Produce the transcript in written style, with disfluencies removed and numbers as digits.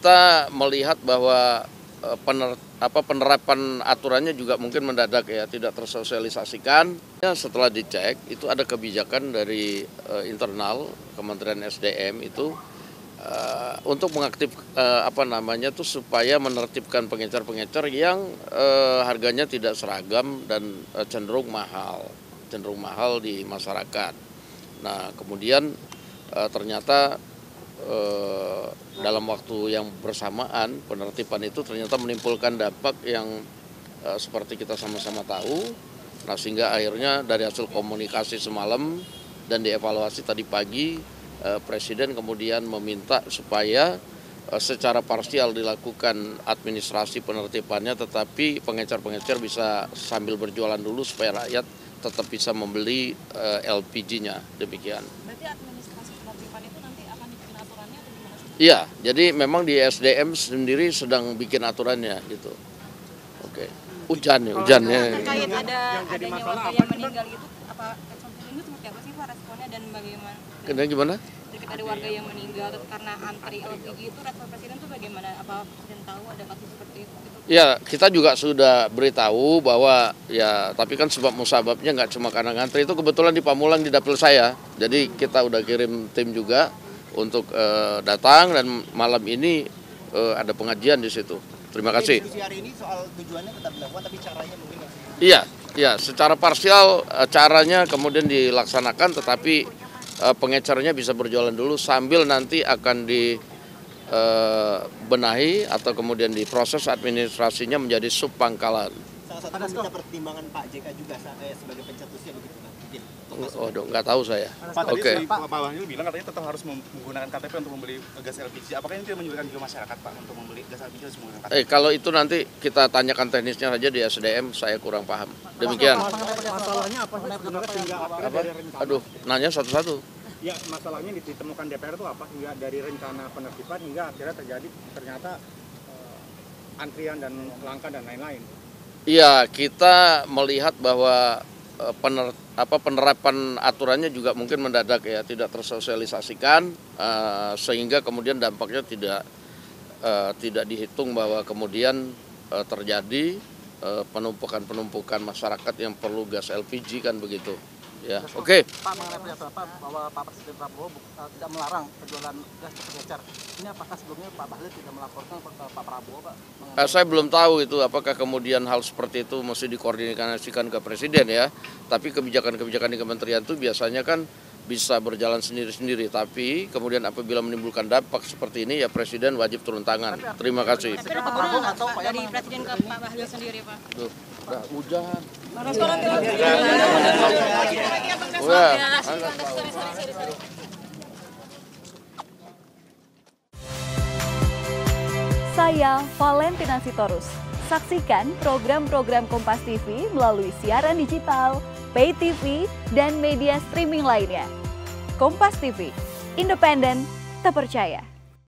kita melihat bahwa penerapan aturannya juga mungkin mendadak ya, tidak tersosialisasikan. Setelah dicek itu ada kebijakan dari internal Kementerian SDM itu untuk mengaktif supaya menertibkan pengecer-pengecer yang harganya tidak seragam dan cenderung mahal di masyarakat. Nah, kemudian ternyata dalam waktu yang bersamaan penertiban itu ternyata menimbulkan dampak yang seperti kita sama-sama tahu. Nah, sehingga akhirnya dari hasil komunikasi semalam dan dievaluasi tadi pagi, Presiden kemudian meminta supaya secara parsial dilakukan administrasi penertibannya, tetapi pengecer-pengecer bisa sambil berjualan dulu supaya rakyat tetap bisa membeli LPG-nya, demikian. Berarti administrasi penertiban itu nanti akan dibikin aturannya atau gimana sih? Iya, jadi memang di SDM sendiri sedang bikin aturannya gitu. Oke, hujannya. Terkait adanya warga yang meninggal itu, apa ini seperti apa sih Pak responnya dan bagaimana? Gimana? Terkait ada warga yang meninggal karena antri LPG itu, respon Presiden itu bagaimana? Apa Presiden tahu ada kasus seperti itu? Ya, kita juga sudah beritahu bahwa ya, tapi kan sebab musababnya nggak cuma karena ngantri. Itu kebetulan di Pamulang di dapil saya. Jadi kita udah kirim tim juga untuk datang dan malam ini ada pengajian di situ. Terima kasih. Diskusi hari ini soal tujuannya tetap dilakukan, tapi caranya mungkin masih. Iya, secara parsial caranya kemudian dilaksanakan, tetapi pengecernya bisa berjualan dulu sambil nanti akan dibenahi atau kemudian diproses administrasinya menjadi subpangkalan. Salah satu minta pertimbangan Pak JK juga sebagai pencetusnya begitu Pak. Nggak tahu saya. Pak, Oke. Pak Bahlil bilang katanya tetap harus menggunakan KTP untuk membeli gas LPG. Apakah ini tidak menyulitkan juga masyarakat Pak untuk membeli gas LPG harus menggunakan KTP? Kalau itu nanti kita tanyakan teknisnya saja di SDM, saya kurang paham. Demikian. Masalahnya apa sebenarnya sehingga Aduh, nanya satu-satu. Ya, masalahnya ditemukan DPR itu apa hingga dari rencana penertiban hingga akhirnya ternyata antrian dan langka dan lain-lain. Iya, kita melihat bahwa penerapan aturannya juga mungkin mendadak ya, tidak tersosialisasikan, sehingga kemudian dampaknya tidak dihitung bahwa kemudian terjadi penumpukan masyarakat yang perlu gas LPG kan begitu. Ya, oke. Pak, mengenai pernyataan Pak bahwa Pak Presiden Prabowo tidak melarang penjualan gas ke pengecer. Ini apakah sebelumnya Pak Bahlil tidak melaporkan ke Pak Prabowo, Pak? Saya belum tahu itu apakah kemudian hal seperti itu mesti dikoordinasikan ke Presiden ya. Tapi kebijakan-kebijakan di kementerian itu biasanya kan bisa berjalan sendiri-sendiri. Tapi kemudian apabila menimbulkan dampak seperti ini ya Presiden wajib turun tangan. Terima kasih. Tapi ada teguran nggak Pak dari Presiden ke Pak Bahlil sendiri Pak? Tuh, udah hujan. Saya Valentina Sitorus. Saksikan program-program Kompas TV melalui siaran digital, pay TV, dan media streaming lainnya. Kompas TV, independen, terpercaya.